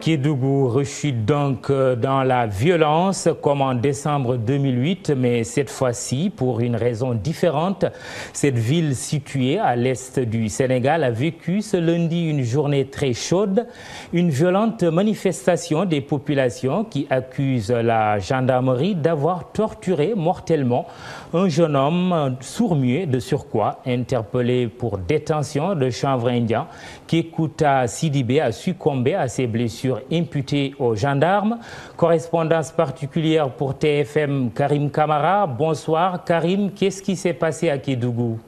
Kédougou rechute donc dans la violence comme en décembre 2008, mais cette fois-ci pour une raison différente. Cette ville située à l'est du Sénégal a vécu ce lundi une journée très chaude, une violente manifestation des populations qui accusent la gendarmerie d'avoir torturé mortellement un jeune homme sourd-muet de surcroît, interpellé pour détention de chanvre indien. Kékouta Sidibé a succombé à ses blessures imputées aux gendarmes. Correspondance particulière pour TFM, Karim Kamara. Bonsoir Karim, qu'est-ce qui s'est passé à Kédougou?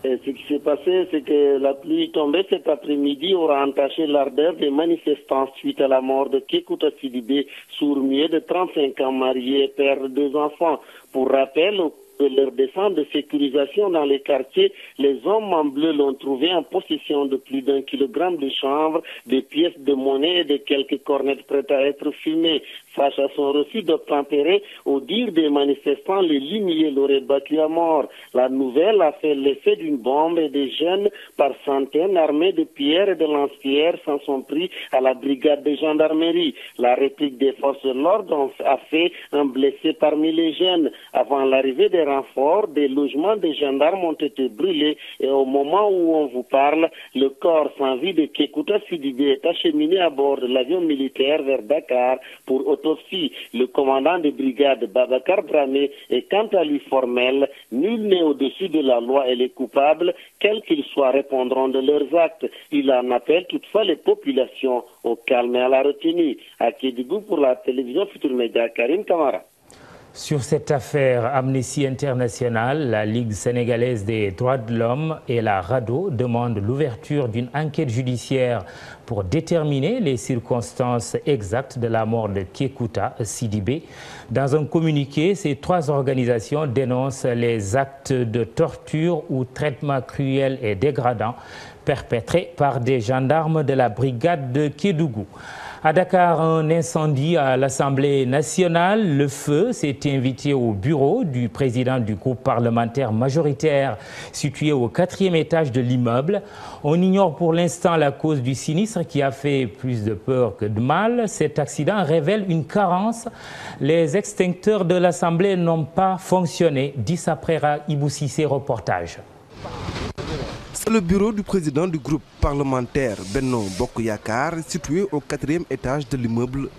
Ce qui s'est passé, c'est que la pluie tombée cet après-midi aura entaché l'ardeur des manifestants suite à la mort de Kékouta Sidibé, sourd-muet de 35 ans, marié et père de 2 enfants. Pour rappel, de leur descente de sécurisation dans les quartiers, les hommes en bleu l'ont trouvé en possession de plus d'1 kilogramme de chanvre, des pièces de monnaie et de quelques cornettes prêtes à être fumées. Face à son refus d'obtempérer, au dire des manifestants, les limiers l'auraient battu à mort. La nouvelle a fait l'effet d'une bombe et des jeunes par centaines armés de pierres et de lance-pierres s'en sont pris à la brigade de gendarmerie. La réplique des forces de l'ordre a fait un blessé parmi les jeunes. Avant l'arrivée des renforts, des logements des gendarmes ont été brûlés et au moment où on vous parle, le corps sans vie de Kékouta Sidibé est acheminé à bord de l'avion militaire vers Dakar pour autopsie. Le commandant de brigade Babacar Dramé est quant à lui formel. Nul n'est au-dessus de la loi et les coupables, quels qu'ils soient, répondront de leurs actes. Il en appelle toutefois les populations au calme et à la retenue. À Kédougou pour la télévision Futur Média, Karim Kamara. Sur cette affaire, Amnesty International, la Ligue sénégalaise des droits de l'homme et la RADDHO demandent l'ouverture d'une enquête judiciaire pour déterminer les circonstances exactes de la mort de Kékouta Sidibé. Dans un communiqué, ces 3 organisations dénoncent les actes de torture ou traitements cruels et dégradants perpétrés par des gendarmes de la brigade de Kédougou. À Dakar, un incendie à l'Assemblée nationale. Le feu s'est invité au bureau du président du groupe parlementaire majoritaire situé au 4e étage de l'immeuble. On ignore pour l'instant la cause du sinistre qui a fait plus de peur que de mal. Cet accident révèle une carence. Les extincteurs de l'Assemblée n'ont pas fonctionné. 10 après Ibou Cissé, reportage. C'est le bureau du président du groupe parlementaire Benno Bokk Yakaar, situé au 4e étage de l'immeuble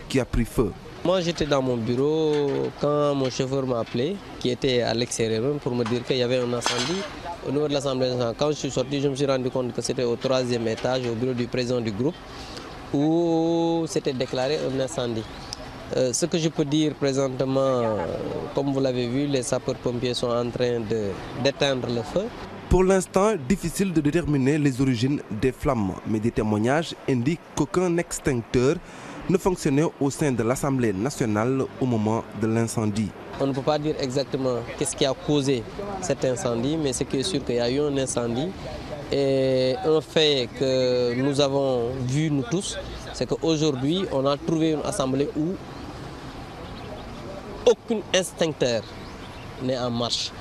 qui a pris feu. Moi j'étais dans mon bureau quand mon chauffeur m'a appelé, qui était à l'extérieur, pour me dire qu'il y avait un incendie au niveau de l'Assemblée nationale. Quand je suis sorti, je me suis rendu compte que c'était au 3e étage, au bureau du président du groupe, où s'était déclaré un incendie. Ce que je peux dire présentement, comme vous l'avez vu, les sapeurs-pompiers sont en train d'éteindre le feu. Pour l'instant, difficile de déterminer les origines des flammes, mais des témoignages indiquent qu'aucun extincteur ne fonctionnait au sein de l'Assemblée nationale au moment de l'incendie. On ne peut pas dire exactement qu'est-ce qui a causé cet incendie, mais ce qui est sûr qu'il y a eu un incendie. Et un fait que nous avons vu nous tous, c'est qu'aujourd'hui, on a trouvé une assemblée où aucun extincteur n'est en marche.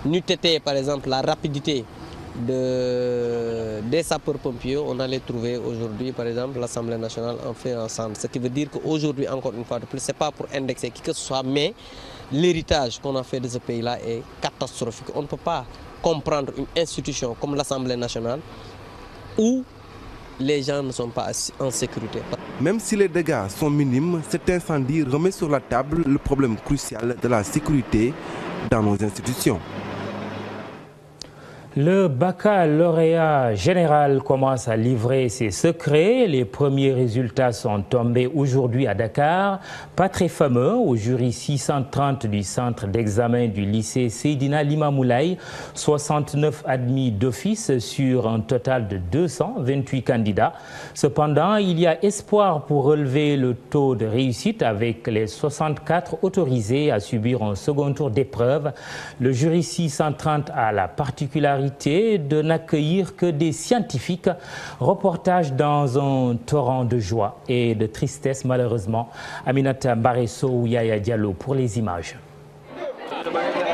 N'eût été par exemple la rapidité des sapeurs-pompiers, on allait trouver aujourd'hui par exemple l'Assemblée nationale en feu ensemble. Ce qui veut dire qu'aujourd'hui, encore une fois de plus, ce n'est pas pour indexer qui que ce soit, mais l'héritage qu'on a fait de ce pays-là est catastrophique. On ne peut pas comprendre une institution comme l'Assemblée nationale où les gens ne sont pas en sécurité. Même si les dégâts sont minimes, cet incendie remet sur la table le problème crucial de la sécurité dans nos institutions. Le baccalauréat général commence à livrer ses secrets. Les premiers résultats sont tombés aujourd'hui à Dakar. Pas très fameux au jury 630 du centre d'examen du lycée Seydina Limamoulaye. 69 admis d'office sur un total de 228 candidats. Cependant, il y a espoir pour relever le taux de réussite avec les 64 autorisés à subir un second tour d'épreuve. Le jury 630 a la particularité de n'accueillir que des scientifiques. Reportage dans un torrent de joie et de tristesse malheureusement. Aminata Baresso ou Yaya Diallo pour les images.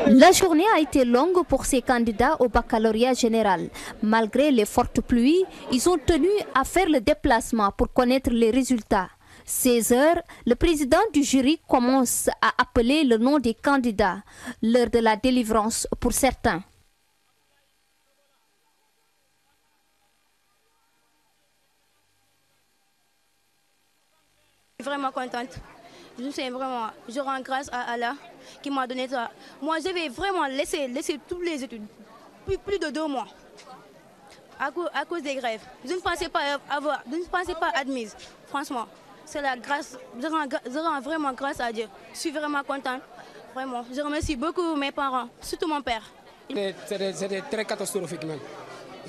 La journée a été longue pour ces candidats au baccalauréat général. Malgré les fortes pluies, ils ont tenu à faire le déplacement pour connaître les résultats. 16h, le président du jury commence à appeler le nom des candidats, l'heure de la délivrance pour certains. Je suis vraiment contente. Je rends grâce à Allah qui m'a donné ça. Moi, je vais vraiment laisser toutes les études, plus de 2 mois, à cause des grèves. Je ne pensais pas admise, franchement. C'est la grâce, je rends vraiment grâce à Dieu. Je suis vraiment contente, vraiment. Je remercie beaucoup mes parents, surtout mon père. C'était très catastrophique même.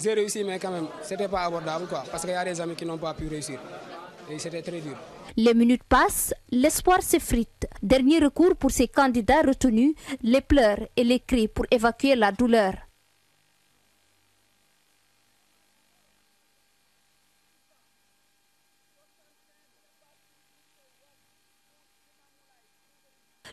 J'ai réussi, mais quand même, c'était pas abordable, quoi, parce qu'il y a des amis qui n'ont pas pu réussir. Et c'était très dur. Les minutes passent, l'espoir s'effrite. Dernier recours pour ces candidats retenus, les pleurs et les cris pour évacuer la douleur.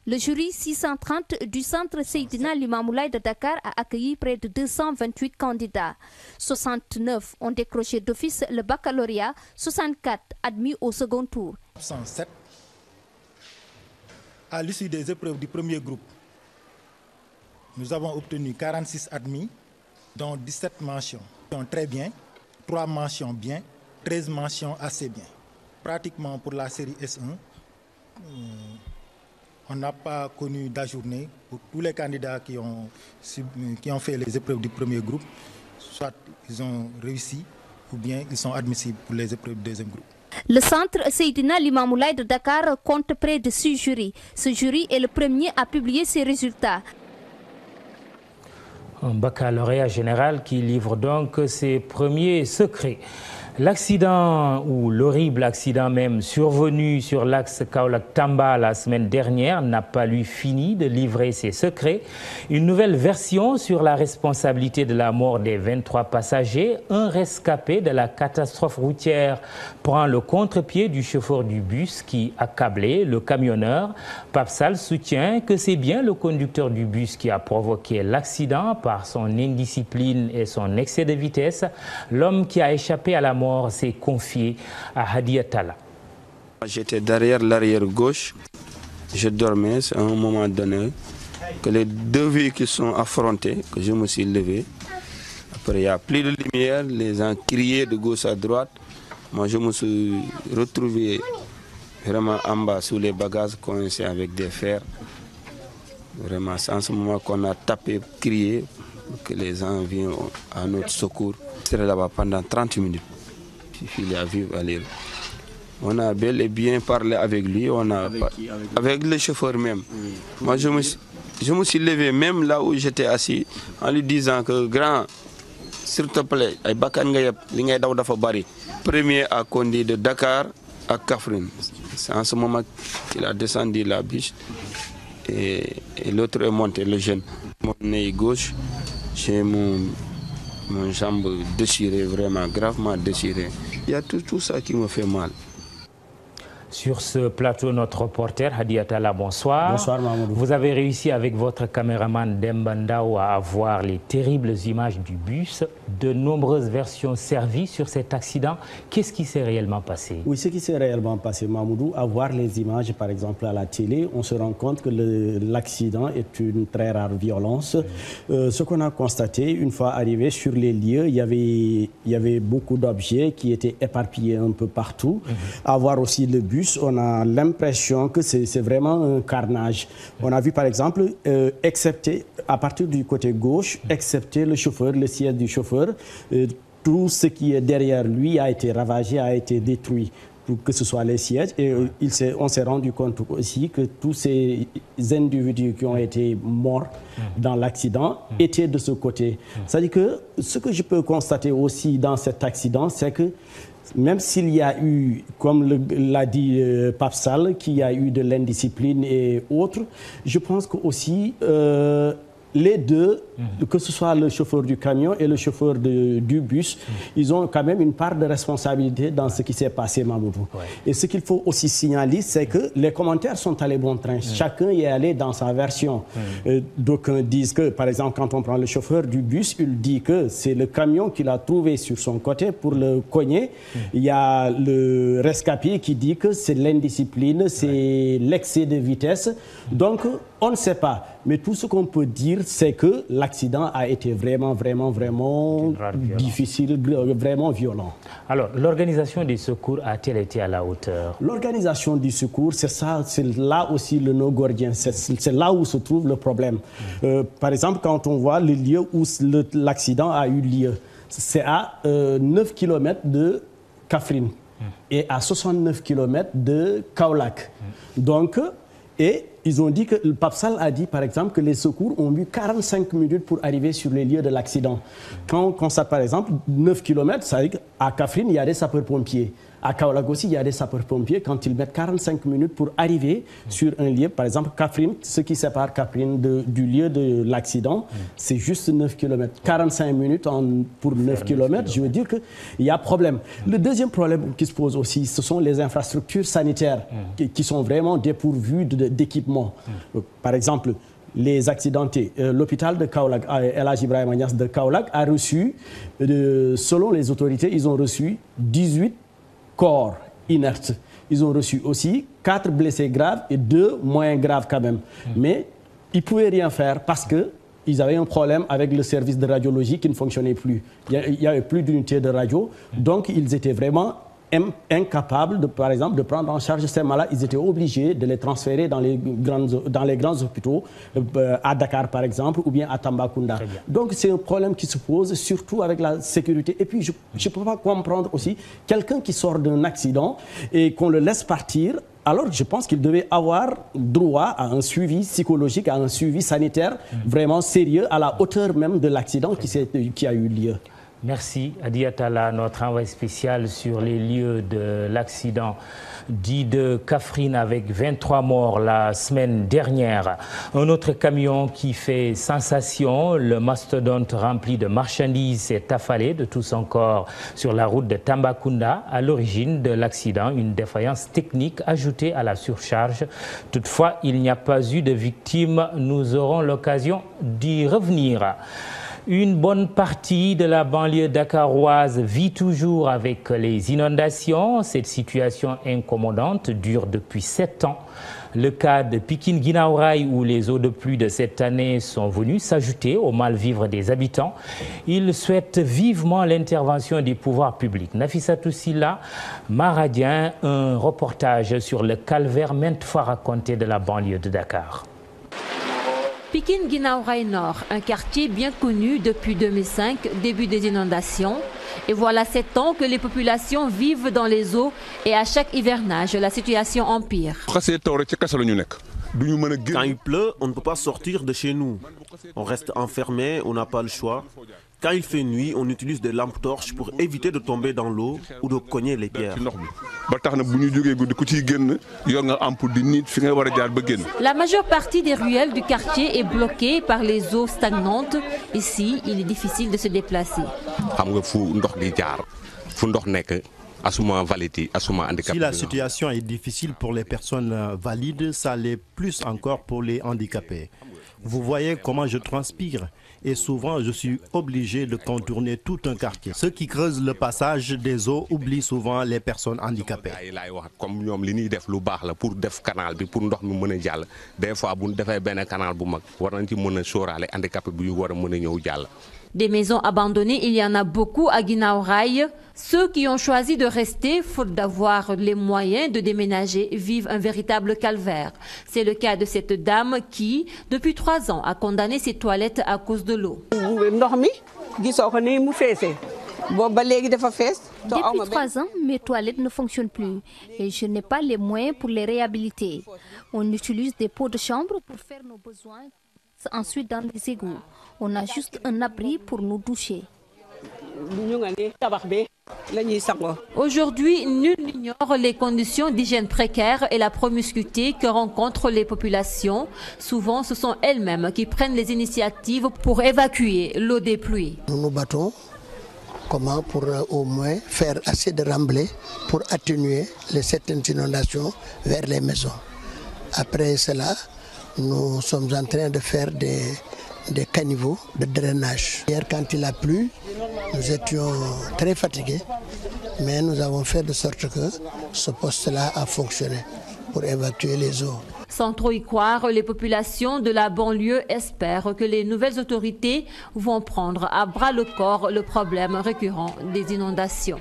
Le jury 630 du centre Seydina Limamoulaye de Dakar a accueilli près de 228 candidats. 69 ont décroché d'office le baccalauréat, 64 admis au second tour. 107 à l'issue des épreuves du premier groupe. Nous avons obtenu 46 admis, dont 17 mentions très bien, 3 mentions bien, 13 mentions assez bien. Pratiquement pour la série S1, on n'a pas connu d'ajourné pour tous les candidats qui ont fait les épreuves du premier groupe. Soit ils ont réussi ou bien ils sont admissibles pour les épreuves du deuxième groupe. Le centre Seydina Limamoulaye de Dakar compte près de 6 jurys. Ce jury est le premier à publier ses résultats. Un baccalauréat général qui livre donc ses premiers secrets. L'accident ou l'horrible accident même survenu sur l'axe Kaolack-Tamba la semaine dernière n'a pas lui fini de livrer ses secrets. Une nouvelle version sur la responsabilité de la mort des 23 passagers, un rescapé de la catastrophe routière prend le contre-pied du chauffeur du bus qui a câblé le camionneur. Pape Sall soutient que c'est bien le conducteur du bus qui a provoqué l'accident par son indiscipline et son excès de vitesse. L'homme qui a échappé à la mort s'est confié à Hadia Talla. J'étais derrière l'arrière gauche, je dormais, c'est à un moment donné que les deux véhicules sont affrontés, que je me suis levé. Après il n'y a plus de lumière, les gens criaient de gauche à droite. Moi je me suis retrouvé vraiment en bas sous les bagages coincés avec des fers. Vraiment c'est en ce moment qu'on a tapé, crié pour que les gens viennent à notre secours. J'étais là-bas pendant 30 minutes. Il a vu aller. On a bel et bien parlé avec lui, avec le chauffeur même. Moi je me suis levé même là où j'étais assis en lui disant que grand, s'il te plaît, premier a conduit de Dakar à Kaffrine. C'est en ce moment qu'il a descendu la biche et l'autre est monté, le jeune. Mon nez gauche, j'ai mon jambe déchirée, vraiment gravement déchirée. Il y a tout ça qui me fait mal. Sur ce plateau, notre reporter Hadia Talla, bonsoir. Bonsoir Mamadou. Vous avez réussi avec votre caméraman Demba Ndao à avoir les terribles images du bus. De nombreuses versions servies sur cet accident. Qu'est-ce qui s'est réellement passé? Oui, ce qui s'est réellement passé, Mamadou, à voir les images par exemple à la télé, on se rend compte que l'accident est une très rare violence. Ce qu'on a constaté, une fois arrivé sur les lieux, il y avait beaucoup d'objets qui étaient éparpillés un peu partout. À voir aussi le bus, on a l'impression que c'est vraiment un carnage. On a vu par exemple, excepté à partir du côté gauche, excepté le chauffeur, le siège du chauffeur, tout ce qui est derrière lui a été ravagé, a été détruit, que ce soit les sièges. Et on s'est rendu compte aussi que tous ces individus qui ont été morts dans l'accident étaient de ce côté. C'est-à-dire que ce que je peux constater aussi dans cet accident, c'est que même s'il y a eu, comme l'a dit Pape Sall, qu'il y a eu de l'indiscipline et autres, je pense que aussi les deux que ce soit le chauffeur du camion et le chauffeur du bus, ils ont quand même une part de responsabilité dans ce qui s'est passé, Mamoudou. Et ce qu'il faut aussi signaler, c'est que les commentaires sont allés bon train. Chacun y est allé dans sa version. D'aucuns disent que, par exemple, quand on prend le chauffeur du bus, il dit que c'est le camion qu'il a trouvé sur son côté pour le cogner. Il y a le rescapé qui dit que c'est l'indiscipline, c'est l'excès de vitesse. Donc, on ne sait pas. Mais tout ce qu'on peut dire, c'est que l'accident a été vraiment difficile, vraiment violent. Alors, l'organisation des secours a-t-elle été à la hauteur? L'organisation du secours, c'est ça, c'est là aussi le nœud gordien, c'est là où se trouve le problème. Par exemple, quand on voit le lieu où l'accident a eu lieu, c'est à 9 km de Kaffrine et à 69 km de Kaolack. Donc, et ils ont dit que le PAPSAL a dit, par exemple, que les secours ont mis 45 minutes pour arriver sur les lieux de l'accident. Quand on constate, par exemple, 9 km, ça veut dire qu'à Kaffrine, il y a des sapeurs-pompiers. À Kaolack aussi, il y a des sapeurs-pompiers. Quand ils mettent 45 minutes pour arriver sur un lieu, par exemple, Kaffrine, ce qui sépare Kaffrine du lieu de l'accident, c'est juste 9 km. 45 minutes pour 9 km, je veux dire qu'il y a problème. Le deuxième problème qui se pose aussi, ce sont les infrastructures sanitaires qui sont vraiment dépourvues d'équipements. Par exemple, les accidentés. L'hôpital de Kaolack, El Hadji Ibrahima Niass de Kaolack, a reçu, selon les autorités, ils ont reçu 18 corps inertes. Ils ont reçu aussi 4 blessés graves et 2 moins graves quand même. Mais ils ne pouvaient rien faire parce qu'ils avaient un problème avec le service de radiologie qui ne fonctionnait plus. Il n'y avait plus d'unité de radio. Donc ils étaient vraiment incapables, par exemple, de prendre en charge ces malades. Ils étaient obligés de les transférer dans les grands hôpitaux, à Dakar par exemple, ou bien à Tambacounda. Donc c'est un problème qui se pose, surtout avec la sécurité. Et puis je ne peux pas comprendre aussi quelqu'un qui sort d'un accident et qu'on le laisse partir. Alors je pense qu'il devait avoir droit à un suivi psychologique, à un suivi sanitaire vraiment sérieux, à la hauteur même de l'accident qui a eu lieu. Merci Adi Atala, notre envoyé spécial sur les lieux de l'accident dit de Kaffrine avec 23 morts la semaine dernière. Un autre camion qui fait sensation, le mastodonte rempli de marchandises s'est affalé de tout son corps sur la route de Tambacounda. À l'origine de l'accident, une défaillance technique ajoutée à la surcharge. Toutefois, il n'y a pas eu de victimes. Nous aurons l'occasion d'y revenir. Une bonne partie de la banlieue dakaroise vit toujours avec les inondations. Cette situation incommodante dure depuis 7 ans. Le cas de Pikine Guinaw Rail où les eaux de pluie de cette année sont venues s'ajouter au mal-vivre des habitants. Ils souhaitent vivement l'intervention des pouvoirs publics. Nafissatou Silla, Maradien, un reportage sur le calvaire maintes fois raconté de la banlieue de Dakar. Pikine Guinaw Rail Nord, un quartier bien connu depuis 2005, début des inondations. Et voilà 7 ans que les populations vivent dans les eaux et à chaque hivernage, la situation empire. Quand il pleut, on ne peut pas sortir de chez nous. On reste enfermé, on n'a pas le choix. Quand il fait nuit, on utilise des lampes torches pour éviter de tomber dans l'eau ou de cogner les pierres. La majeure partie des ruelles du quartier est bloquée par les eaux stagnantes. Ici, il est difficile de se déplacer. Si la situation est difficile pour les personnes valides, ça l'est plus encore pour les handicapés. Vous voyez comment je transpire et souvent je suis obligé de contourner tout un quartier. Ceux qui creusent le passage des eaux oublient souvent les personnes handicapées. Des maisons abandonnées, il y en a beaucoup à Guinaw Rail. Ceux qui ont choisi de rester, faute d'avoir les moyens de déménager, vivent un véritable calvaire. C'est le cas de cette dame qui, depuis 3 ans, a condamné ses toilettes à cause de l'eau. Depuis 3 ans, mes toilettes ne fonctionnent plus et je n'ai pas les moyens pour les réhabiliter. On utilise des pots de chambre pour faire nos besoins, ensuite dans les égouts. On a juste un abri pour nous doucher. Aujourd'hui, nul n'ignore les conditions d'hygiène précaires et la promiscuité que rencontrent les populations. Souvent, ce sont elles-mêmes qui prennent les initiatives pour évacuer l'eau des pluies. Nous nous battons comment pour au moins faire assez de remblais pour atténuer certaines inondations vers les maisons. Après cela, nous sommes en train de faire des caniveaux de drainage. Hier, quand il a plu, nous étions très fatigués, mais nous avons fait de sorte que ce poste-là a fonctionné pour évacuer les eaux. Sans trop y croire, les populations de la banlieue espèrent que les nouvelles autorités vont prendre à bras le corps le problème récurrent des inondations.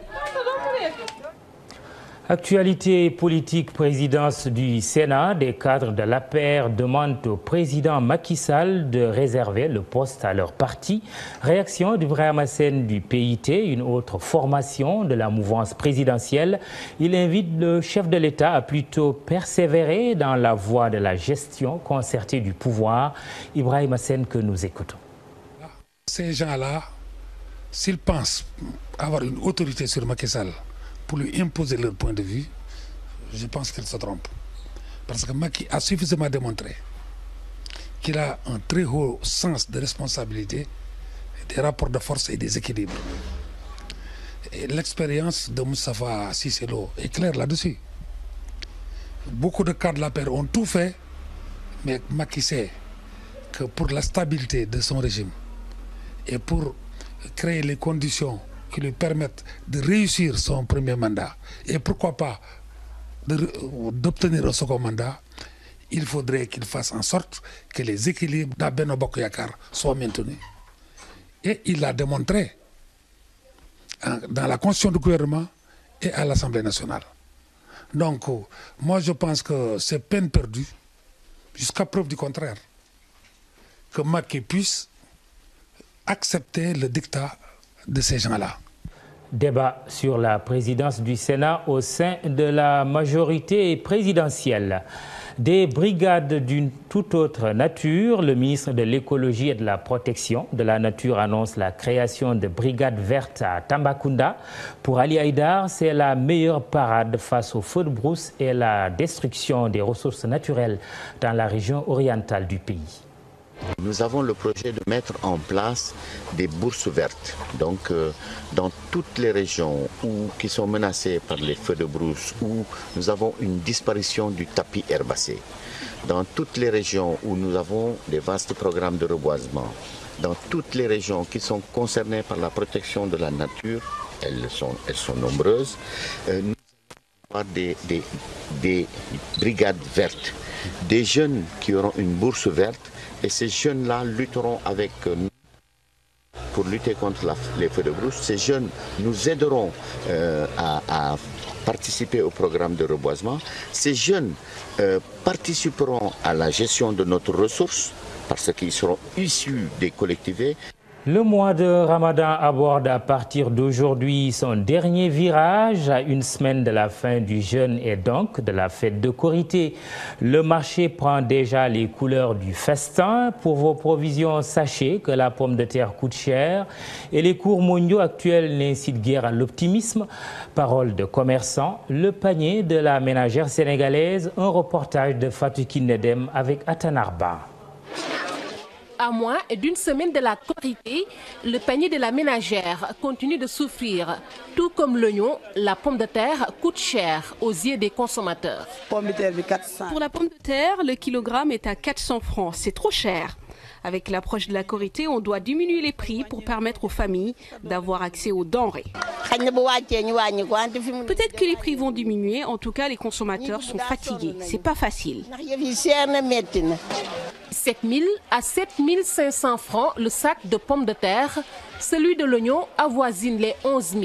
Actualité politique, présidence du Sénat, des cadres de l'APR demandent au président Macky Sall de réserver le poste à leur parti. Réaction d'Ibrahima Hassène du PIT, une autre formation de la mouvance présidentielle. Il invite le chef de l'État à plutôt persévérer dans la voie de la gestion concertée du pouvoir. Ibrahima Hassène que nous écoutons. Ces gens-là, s'ils pensent avoir une autorité sur Macky Sall, pour lui imposer leur point de vue, je pense qu'ils se trompent. Parce que Macky a suffisamment démontré qu'il a un très haut sens de responsabilité, des rapports de force et des équilibres. Et l'expérience de Moustapha Cissé Lo est claire là-dessus. Beaucoup de cadres de la paix ont tout fait, mais Macky sait que pour la stabilité de son régime et pour créer les conditions qui lui permettent de réussir son premier mandat et pourquoi pas d'obtenir un second mandat, il faudrait qu'il fasse en sorte que les équilibres d'Benno Bokk Yakaar soient maintenus. Et il l'a démontré dans la constitution du gouvernement et à l'Assemblée nationale. Donc, moi je pense que c'est peine perdue, jusqu'à preuve du contraire, que Macky puisse accepter le dictat de ces gens-là. Débat sur la présidence du Sénat au sein de la majorité présidentielle. Des brigades d'une toute autre nature. Le ministre de l'Écologie et de la Protection de la Nature annonce la création de brigades vertes à Tambacounda. Pour Ali Haïdar, c'est la meilleure parade face aux feux de brousse et la destruction des ressources naturelles dans la région orientale du pays. Nous avons le projet de mettre en place des bourses vertes. Donc, dans toutes les régions qui sont menacées par les feux de brousse, où nous avons une disparition du tapis herbacé, dans toutes les régions où nous avons des vastes programmes de reboisement, dans toutes les régions qui sont concernées par la protection de la nature, elles sont nombreuses, nous allons avoir des brigades vertes, des jeunes qui auront une bourse verte. Et ces jeunes-là lutteront avec nous pour lutter contre les feux de brousse. Ces jeunes nous aideront à participer au programme de reboisement. Ces jeunes participeront à la gestion de notre ressource parce qu'ils seront issus des collectivités. Le mois de Ramadan aborde à partir d'aujourd'hui son dernier virage à une semaine de la fin du jeûne et donc de la fête de Korité. Le marché prend déjà les couleurs du festin. Pour vos provisions, sachez que la pomme de terre coûte cher et les cours mondiaux actuels n'incitent guère à l'optimisme. Parole de commerçant, le panier de la ménagère sénégalaise, un reportage de Fatou Kinedem avec Atanarba. À moins d'une semaine de la Korité, le panier de la ménagère continue de souffrir. Tout comme l'oignon, la pomme de terre coûte cher aux yeux des consommateurs. Pour la pomme de terre, le kilogramme est à 400 francs. C'est trop cher. Avec l'approche de la Korité, on doit diminuer les prix pour permettre aux familles d'avoir accès aux denrées. Peut-être que les prix vont diminuer. En tout cas, les consommateurs sont fatigués. C'est pas facile. 7 000 à 7 500 francs le sac de pommes de terre. Celui de l'oignon avoisine les 11 000.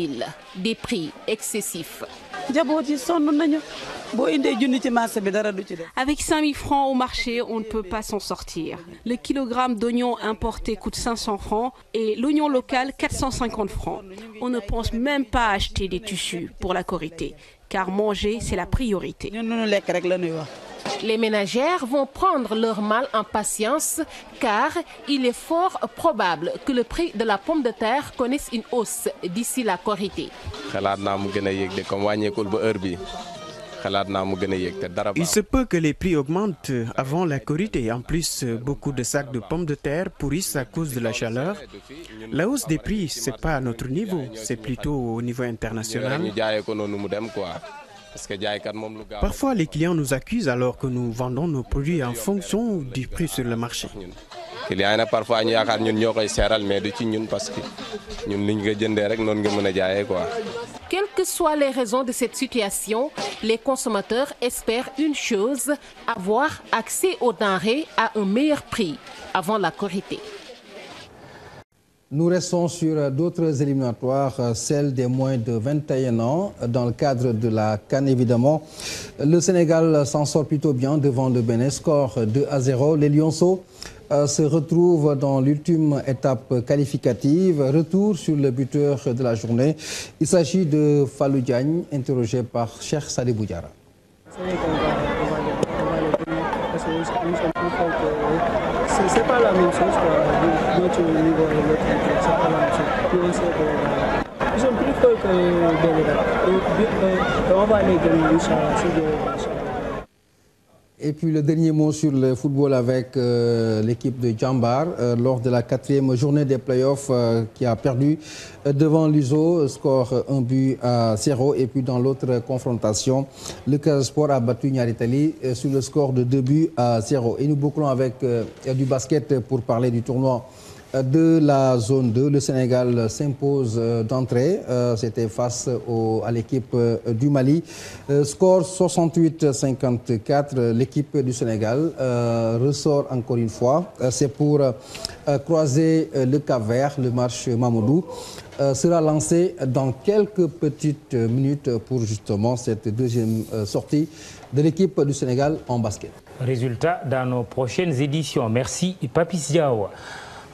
Des prix excessifs. Avec 5 000 francs au marché, on ne peut pas s'en sortir. Le kilogramme d'oignon importé coûte 500 francs et l'oignon local 450 francs. On ne pense même pas acheter des tissus pour la Korité, car manger, c'est la priorité. Les ménagères vont prendre leur mal en patience car il est fort probable que le prix de la pomme de terre connaisse une hausse d'ici la Korité. Il se peut que les prix augmentent avant la Korité. En plus, beaucoup de sacs de pommes de terre pourrissent à cause de la chaleur. La hausse des prix, ce n'est pas à notre niveau, c'est plutôt au niveau international. Parfois, les clients nous accusent alors que nous vendons nos produits en fonction du prix sur le marché. Quelles que soient les raisons de cette situation, les consommateurs espèrent une chose, avoir accès aux denrées à un meilleur prix avant la Korité. Nous restons sur d'autres éliminatoires, celles des moins de 21 ans. Dans le cadre de la CAN, évidemment, le Sénégal s'en sort plutôt bien devant le Bénin, score 2-0. Les Lionceaux se retrouvent dans l'ultime étape qualificative. Retour sur le buteur de la journée. Il s'agit de Fallou Diagne, interrogé par Cheikh Sadibou Diarra. C'est pas la même chose, notre niveau et notre équipe, c'est pas la même chose. Ils sont plus forts que Bénin. On va les gagner, Inch'Allah. Et puis le dernier mot sur le football avec l'équipe de Djambar lors de la 4e journée des playoffs qui a perdu devant l'USO, score 1-0. Et puis dans l'autre confrontation, le Casa Sport a battu Niaritali sur le score de 2-0. Et nous bouclons avec du basket pour parler du tournoi de la zone 2. Le Sénégal s'impose d'entrée. C'était face à l'équipe du Mali. Score 68-54. L'équipe du Sénégal ressort encore une fois. C'est pour croiser le Cap-Vert. Le match Mamadou sera lancé dans quelques petites minutes pour justement cette deuxième sortie de l'équipe du Sénégal en basket. Résultat dans nos prochaines éditions. Merci Papis Diaw.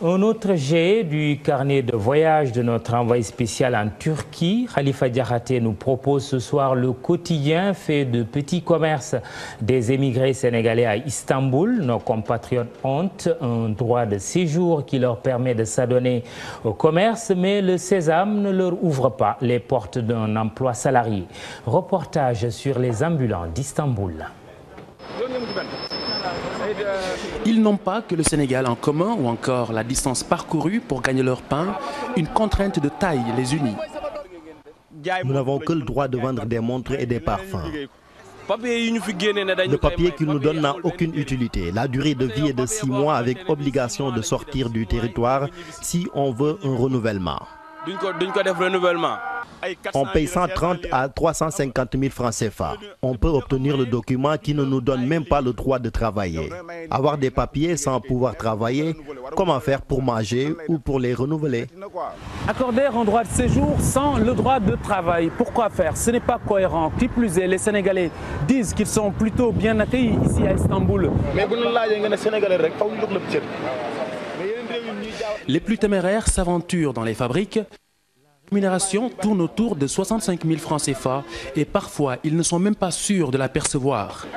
Un autre jet du carnet de voyage de notre envoyé spécial en Turquie. Khalifa Diakhaté nous propose ce soir le quotidien fait de petits commerces des émigrés sénégalais à Istanbul. Nos compatriotes ont un droit de séjour qui leur permet de s'adonner au commerce, mais le sésame ne leur ouvre pas les portes d'un emploi salarié. Reportage sur les ambulants d'Istanbul. Ils n'ont pas que le Sénégal en commun ou encore la distance parcourue pour gagner leur pain. Une contrainte de taille les unit. Nous n'avons que le droit de vendre des montres et des parfums. Le papier qu'ils nous donnent n'a aucune utilité. La durée de vie est de 6 mois avec obligation de sortir du territoire si on veut un renouvellement. On paye 130 à 350 000 francs CFA. On peut obtenir le document qui ne nous donne même pas le droit de travailler. Avoir des papiers sans pouvoir travailler, comment faire pour manger ou pour les renouveler? Accorder un droit de séjour sans le droit de travail. Pourquoi faire? Ce n'est pas cohérent. Qui plus est, les Sénégalais disent qu'ils sont plutôt bien accueillis ici à Istanbul. Les plus téméraires s'aventurent dans les fabriques. La rémunération tourne autour de 65 000 francs CFA et parfois ils ne sont même pas sûrs de la percevoir.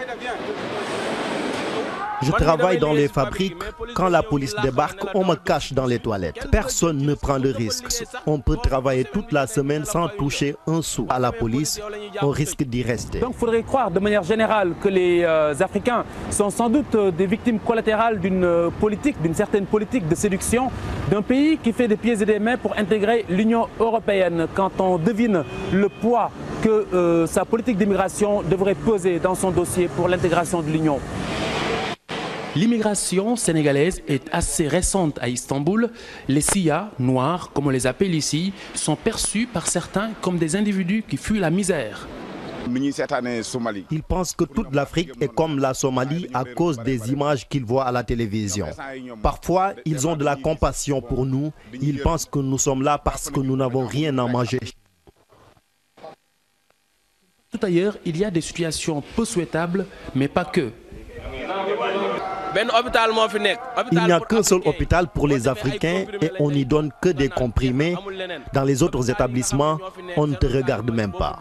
Je travaille dans les fabriques. Quand la police débarque, on me cache dans les toilettes. Personne ne prend le risque. On peut travailler toute la semaine sans toucher un sou à la police. On risque d'y rester. Donc il faudrait croire de manière générale que les Africains sont sans doute des victimes collatérales d'une certaine politique de séduction d'un pays qui fait des pieds et des mains pour intégrer l'Union européenne. Quand on devine le poids que sa politique d'immigration devrait peser dans son dossier pour l'intégration de l'Union. L'immigration sénégalaise est assez récente à Istanbul. Les Sia, noirs comme on les appelle ici, sont perçus par certains comme des individus qui fuient la misère. Ils pensent que toute l'Afrique est comme la Somalie à cause des images qu'ils voient à la télévision. Parfois, ils ont de la compassion pour nous. Ils pensent que nous sommes là parce que nous n'avons rien à manger. Tout ailleurs, il y a des situations peu souhaitables, mais pas que. Il n'y a qu'un seul hôpital pour les Africains et on n'y donne que des comprimés. Dans les autres établissements, on ne te regarde même pas.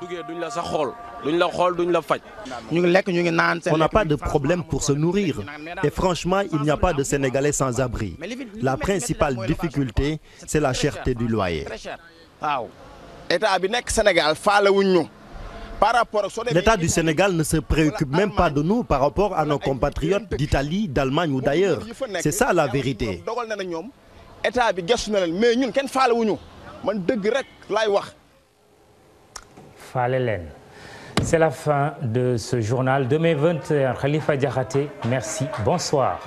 On n'a pas de problème pour se nourrir. Et franchement, il n'y a pas de Sénégalais sans abri. La principale difficulté, c'est la cherté du loyer. L'État du Sénégal ne se préoccupe même pas de nous par rapport à nos compatriotes d'Italie, d'Allemagne ou d'ailleurs. C'est ça la vérité. C'est la fin de ce journal. Demain 21h, Khalifa Diakhaté, merci, bonsoir.